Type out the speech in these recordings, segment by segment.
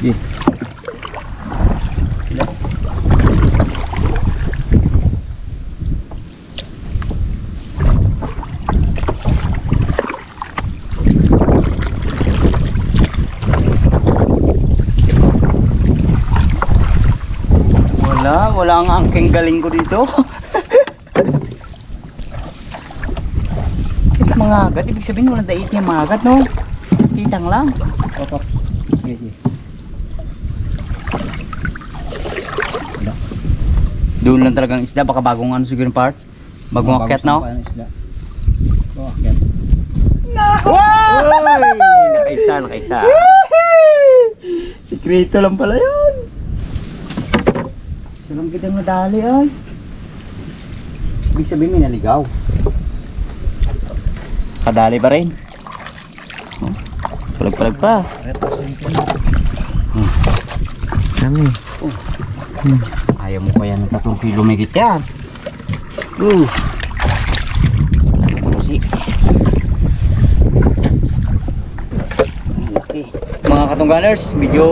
Sige. Wala ang angking galing ko dito. Ito mga agad, ibig sabihin walang dait niya mga agad, no? Kitang lang. Opo. Sige, sige. Doon lang talagang isda, baka bagong ano siguro yung parts. Bagong akyat, no? Bagong akyat. Uy! Nakaisa. Sikreto lang pala yun. Salang kitang nadali ay. Ibig sabihin may naligaw. Kadali pa rin. Oh, palag-palag pa. Kami. Ayaw mo pa yan ng 3 kilo may yan. Kasi okay. Mga katungganers, medyo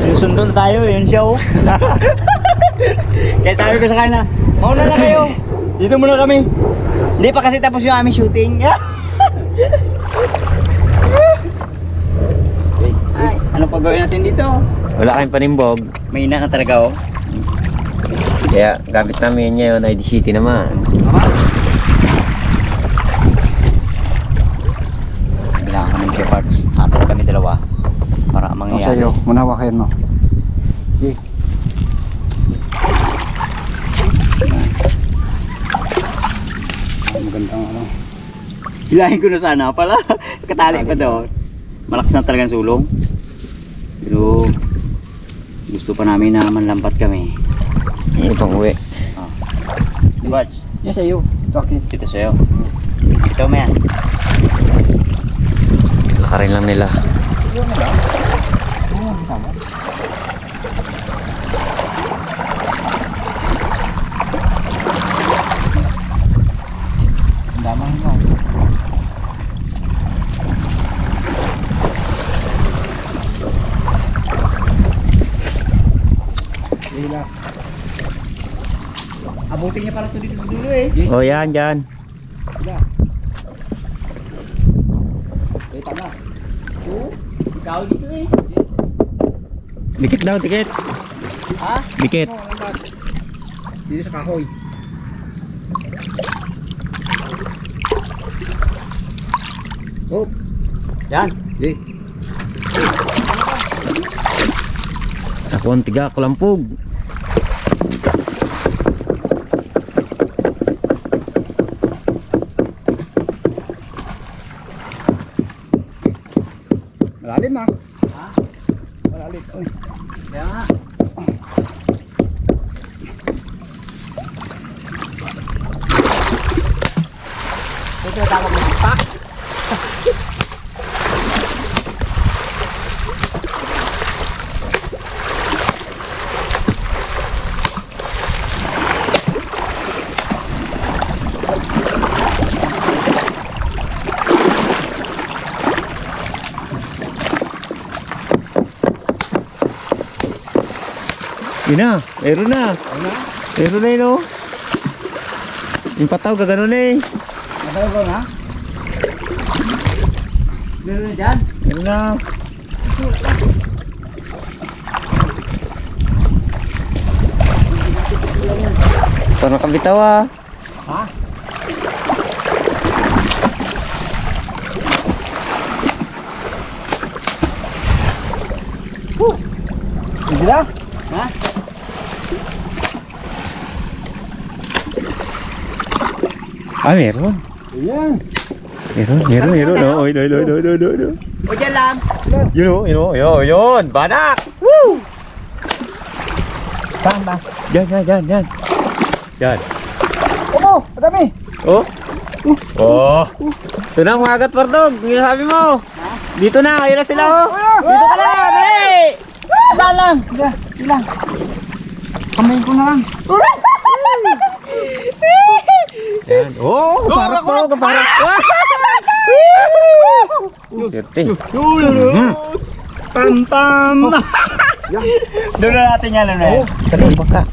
sinusundo na tayo, yun siya oh. Kaya sabi ko sa kanila, mauna na kayo, dito muna kami. Hindi pa kasi tapos yung aming shooting. Ay, anong pagawin natin dito? Wala kayong panimbog. May ina na talaga oh. Kaya gamit namin niya yun, ID City naman. Bilangan kami ng parts. Hatol kami dalawa. Para mangyayari. Sa'yo, manawa kayo mo. Sige. Magandang ano. Hilahin ko na sana pala. Katali pa daw. Malakas na talagang sulong. Pero gusto pa namin na manlampat kami. Ito pang uwi. Di ba? Yan sa'yo. Bakit? Dito sa'yo. Ito mo yan. Lakarin lang nila. Yun na lang. Oo, tama. Ang damang mo. Hila. Abutin niya para ito dito sa dulo eh. Oh, yan, dyan. Hila. Okay, tama. Oo. Ikaw dito eh. Dikit daw, dikit. Ha? Dikit. Oo, lambat. Dito sa kahoy. Oh. Yan. Di. Ako ang tiga, kulampog. Malalim ah. Ha? Malalim. Uy. Kaya nga. Ito na tawag ng pak. Yun na, meron na. Ano? Meron na yun, oh. Yung pataw, gaganon eh. Matawag ko na? Meron na dyan. Meron na. Parang kabitaw ah. Ha? Hindi na? Ha? Ah, meron. Ayan. Meron. Oh, no. O dyan lang. Yun. Banak. Saan ba? Yan. Yan. Opo, madami. Oh. Oh. Ito na mga agat pardog. Yung sabi mo. Dito na, ayun na sila oh. Dito ka na, dali. Ilan lang. Ilan. Kamay ko na lang. Yan. Oh, kaparak po, kaparak. Serte. Pam pam. Doon na natin yan ano yan. Tara, baka.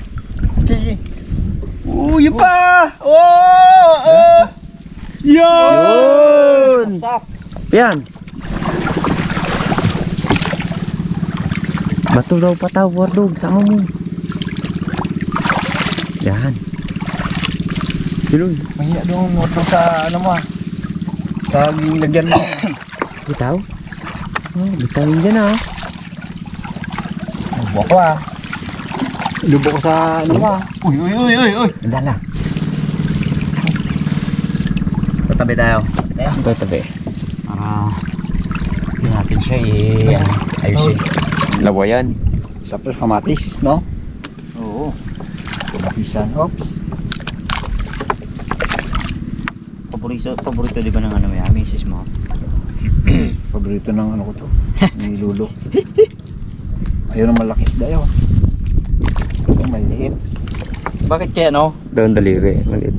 Sige. Yun pa. Oh. Yun! Yan. Bato daw pataw, Wardog. Sama mo. Yan. Silun. Mahiya doon mo sa ano mo ah. Sa lagyan mo. Bitaw? Oh, bitawin dyan ah. Lubo ko ah. Lubo ko sa ano mo ah. Uy. Andan lang. Tatabi tayo. Ito tabi. Para hindi natin siya ayusin. Lawa yan. Tapos kamatis, no? Oo. Kamatisan. Oops. Paborito di ba ng ano may misis mo? Paborito ng ano ko to. Ni Lulo. Ayaw na malaki isda yun. Ito maliit. Bakit kaya no? Doon daliri. Maliit.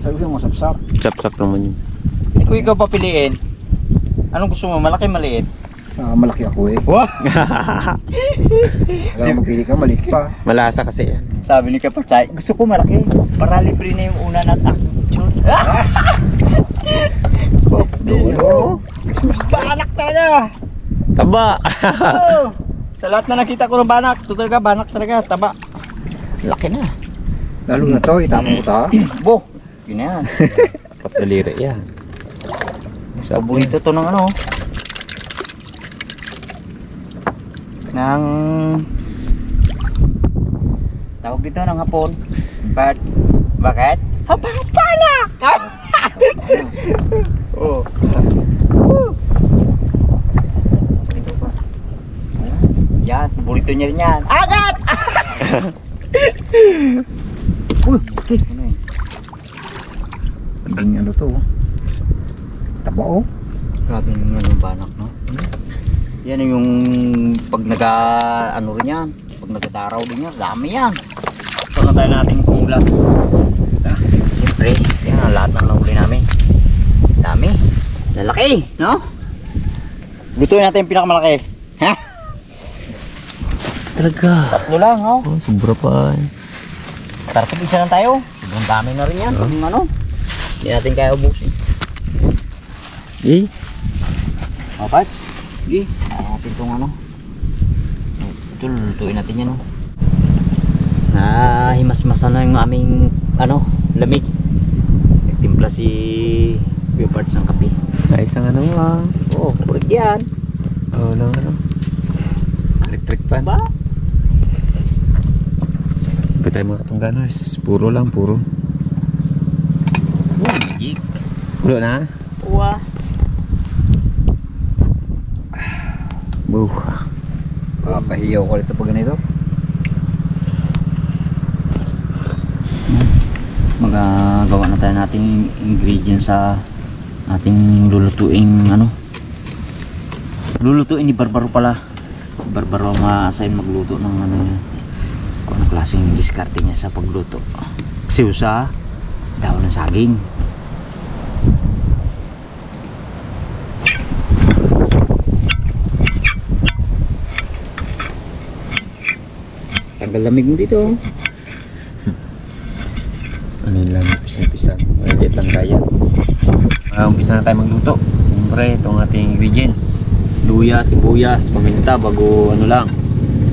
Sabi ko masapsap. Sap-sap naman yun. Kung ikaw papiliin, anong gusto mo? Malaki, maliit? Malaki ako eh. Wah! Kaya magpili ka, maliit pa. Malasa kasi yan. Sabi ni Kapatay, gusto ko malaki. Para libre na yung una na action. Lulo. Banak talaga! Taba! Oh, sa lahat na nakita ko ng banak, ito talaga, banak talaga, taba. Laki na. Lalo na to, itama mo ta. Bo! Yun na yan. Kapdaliri yan. Mas paborito to ng ano. Ng tawag dito ng hapon. Bakit? Panak! Oh. Ito pa. Yan, paborito niya rin yan. Agad! Okay. Ano eh? Hindi ano to. Taba oh. Grabe yung ano, banak, no? Yan yung pag ano rin yan, pag nagataraw din yan, dami yan. Ito na tayo nating ulam. Siyempre, yan ang lahat ng nahuli namin. Dami. Lalaki, no? Lutuin natin yung pinakamalaki. Ha? Talaga. Tatlo lang, no? Oh, sobra pa. Tara, isa lang tayo. Sobrang dami na rin yan. Pag ano, hindi natin kaya ubusin. Eh? Dapat? Sige. Natin itong ano. Ito, lutuin natin yan, no? Himas-masa na yung aming ano, lamig. Nagtimpla si Kuya Parts ng kape. Ayos ang ano ah. Oo, kurik yan. Oo lang ano. Electric fan. Ba? Pwede tayo mga katungganers. Puro lang, puro. Magic. Ulo na? Uwa. Buh. Papahiyaw ko rito pag ganito. Magagawa na tayo nating ingredients sa ating lulutuing ano. Lulutuin ni Barbaro pala. Si Barbaro ma-assign magluto ng ano niya. Kung ano klaseng diskarte niya sa pagluto. Siw sa dahon ng saging. Tagal lamig mo dito. Ano yun lang, pisan-pisan. Maliit lang kaya. Umpisa na tayo magluto. Siyempre, itong ating ingredients. Luya, sibuyas, paminta, bago ano lang.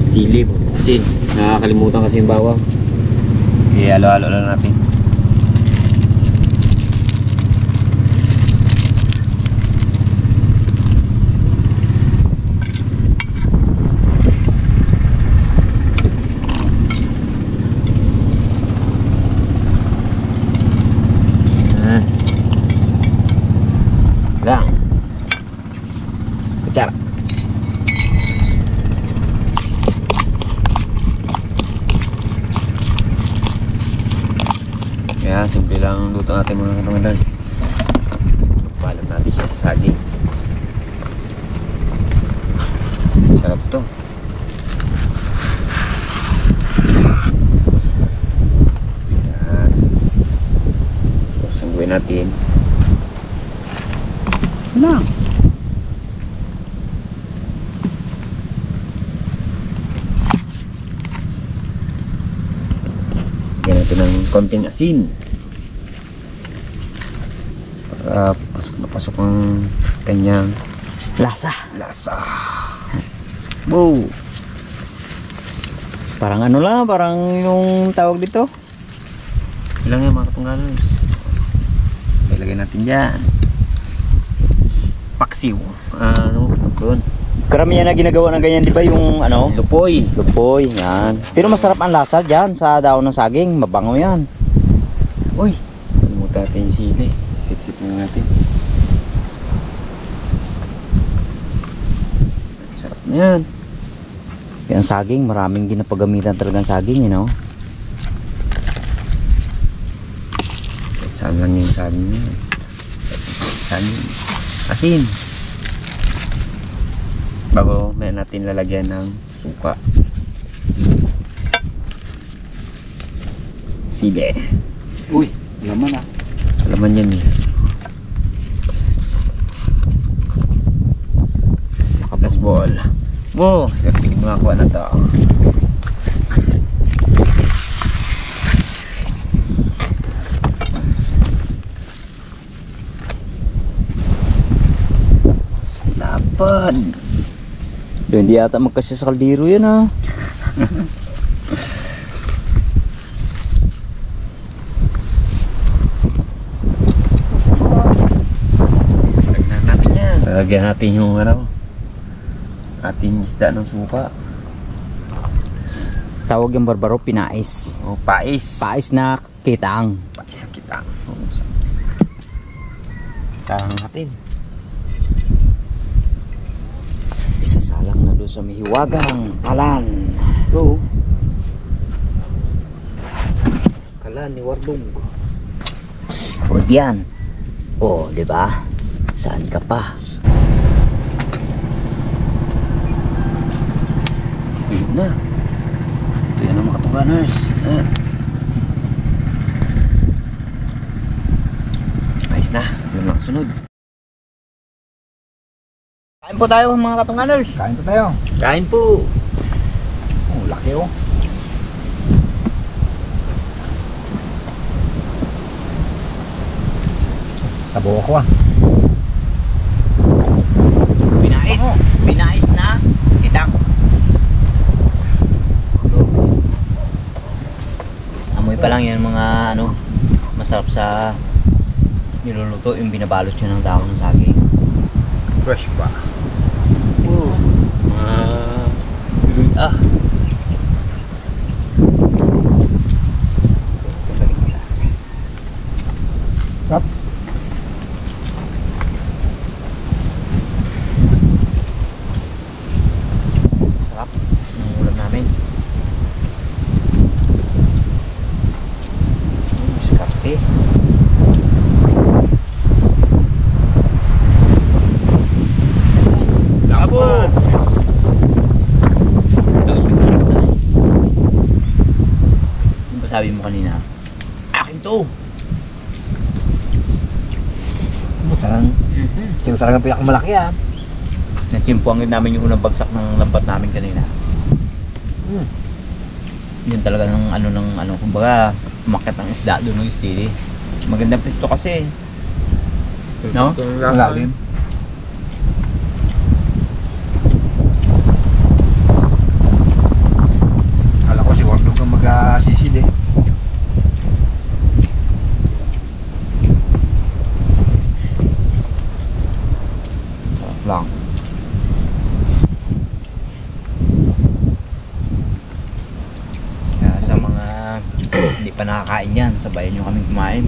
Silip, asin. Nakakalimutan kasi yung bawang. Okay, halo-halo lang natin. Lang. Kutsara. Kaya simple lang luto natin mga katungandars. Palam natin siya sa saging. Sarap to. Yan. So, sangguin natin. Lang. konting asin. Para pasok na pasok ang kanyang Lasa. lasa. Wow! Parang ano lang, parang yung tawag dito. Ilang yan mga katunggalos. Ilagay natin dyan. Paksiw. Ano? Doon. Karamihan na ginagawa ng ganyan, di ba yung ano? Lupoy. Lupoy, yan. Pero masarap ang lasa dyan sa daon ng saging. Mabango yan. Uy! Kalimutan natin yung sili. Siksik na natin. Sarap na yan. Yan saging, maraming ginapagamitan talagang saging, you know? Saan lang yung saging niya. Saging. Asin. Bago may natin lalagyan ng suka. Sili. Uy, laman ah. Alaman yan eh. Plus ball. Wow! Sarap yung mga kuha na to. Lapad. Doon, hindi yata magkasya sa kaldero yan, ha? Lagyan natin yan. Lagyan natin yung ano, ating isda ng suka. Tawag yung barbaro, pinais. O, pais. Pais na kitang. Pais na kita. Tarang natin. Isasalang na doon sa mihiwagang talan. Go. Kala ni Wardog. O yan. O, di ba? Saan ka pa? Ayun na. Ito yan ang mga katuganers. Ayos na. Ito lang sunod. Kain po tayo mga katungganers. Kain pa tayo. Kain po. Oh, laki oh. Sabaw ako ah. Pinais. Pinais na kitang. Amoy pa lang yan mga ano, masarap sa niluluto yung binabalot nyo ng dahon ng saging. Fresh pa. Ah. Sarap. Sarap ng ulam namin. Skarte. Labo. Ano ba sabi mo kanina? Akin to. Sino talagang pinakamalaki ah. Natimpuangin namin yung unang bagsak ng lambat namin kanina. Yun talaga ng ano, kumbaga umakyat ng isda doon ng steady. Magandang pisto kasi. No? Malalim. Kala ko si Wardog ang mag-sisid eh. Sarap lang. Kaya sa mga hindi pa nakakain yan, sabayan nyo kaming kumain.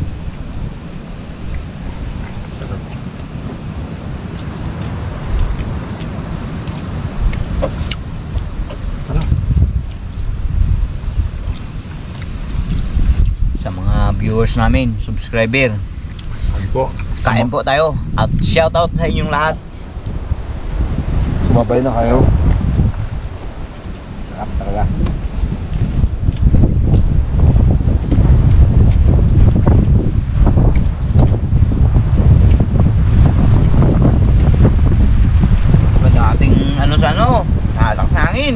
Sa mga viewers namin, subscriber, Sabi po. kain po tayo at shoutout sa inyong lahat. Sumabay na kayo. Sarap talaga. Ganda ating ano sa ano, nalakas na hangin.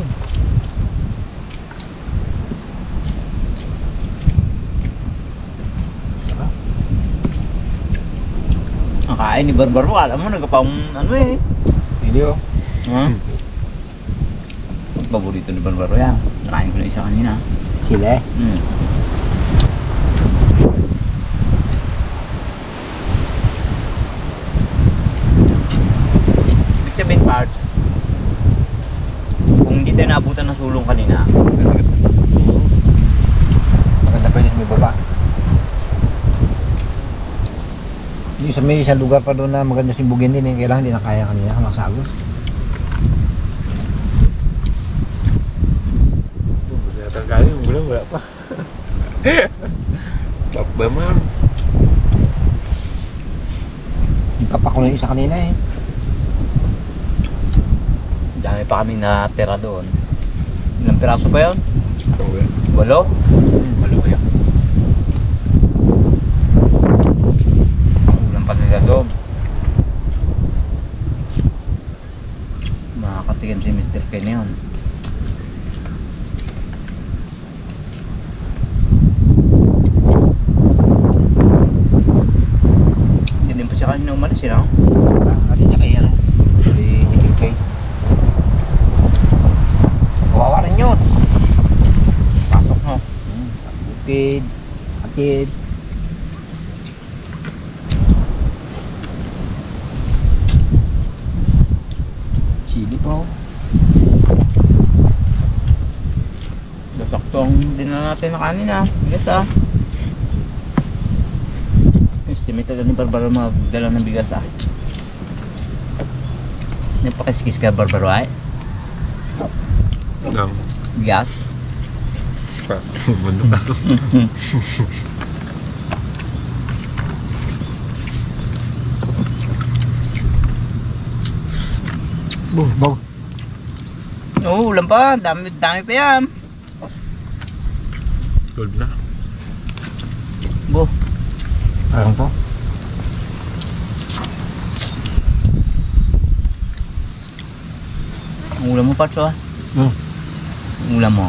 Kain ni Barbaro, alam mo, nagpapang ano eh. Video. Ha? Paborito ni Barbaro yan. Nakain ko na isa kanina. Sila eh. Ibig sabihin, part, kung hindi tayo naabutan ng sulong kanina, Maganda pa yun may baba. Yung sa may isang lugar pa doon na maganda simbugin din eh. Kailangan hindi na kaya kanina masagos. Kesehatan kali belum berapa. Coba mah. Ipapak ko na yung isa kanina eh. dami pa kami natira doon. Ilang piraso pa yun? 8? Walo ba yun? Ulam pa nila doon. Makakatikim si Mr. K na yun. Hindi din pa siya kanina umalis yun, no? Atin siya kaya ano. Si Nikin Kay. Kawawa rin yun. Pasok, no? Bukid. Atid. Sili pa oh. Saktong din na natin na kanina. Bigas ah. Estimate na ni Barbaro magdala ng bigas ah. Napakiskis ka Barbaro ay? Enggak. Bigas? Pak, bener. Bau. Oo, ulam pa. Dami pa yan. Gold na. Bo. Parang to. Ang ulam mo pa to ah. Ang ulam mo.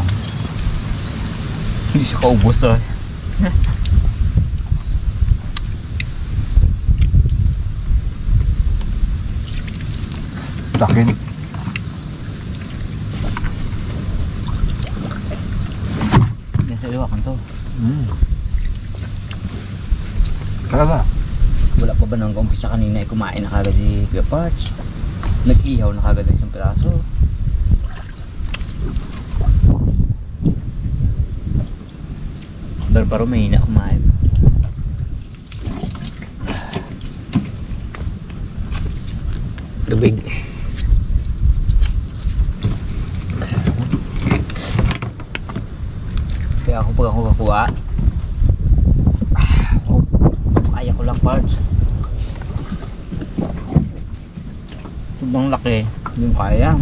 Hindi siya kaubos to eh. Takin. Yan sa iwakan to. Talaga. Wala pa ba nang umpisa kanina ay kumain na kagad si Kuya Parch. Nag-ihaw na kagad ng isang piraso. Barbaro may hina kumain. Tubig. Kaya ako pag ako kakuha, kaya ko lang parts. Sobrang laki, hindi mo kaya.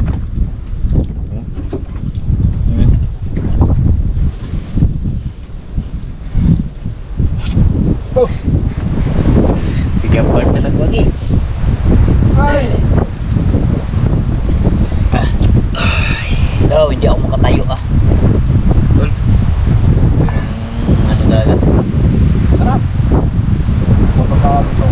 Sige parts na nagwagi. Daw, hindi ako makatayo ah. Ano talaga? Sarap. Masarap ito.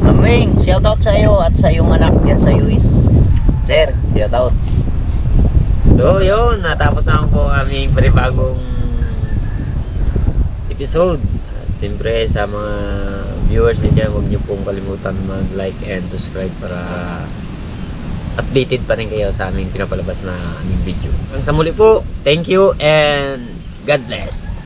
Aming, shoutout sa iyo at sa iyong anak dyan sa US. Sir, shoutout. So yun, natapos na po aming panibagong episode. At siyempre sa mga viewers nyo dyan, huwag nyo pong kalimutan mag-like and subscribe para updated pa rin kayo sa aming pinapalabas na aming video. Hanggang sa muli po, thank you and God bless.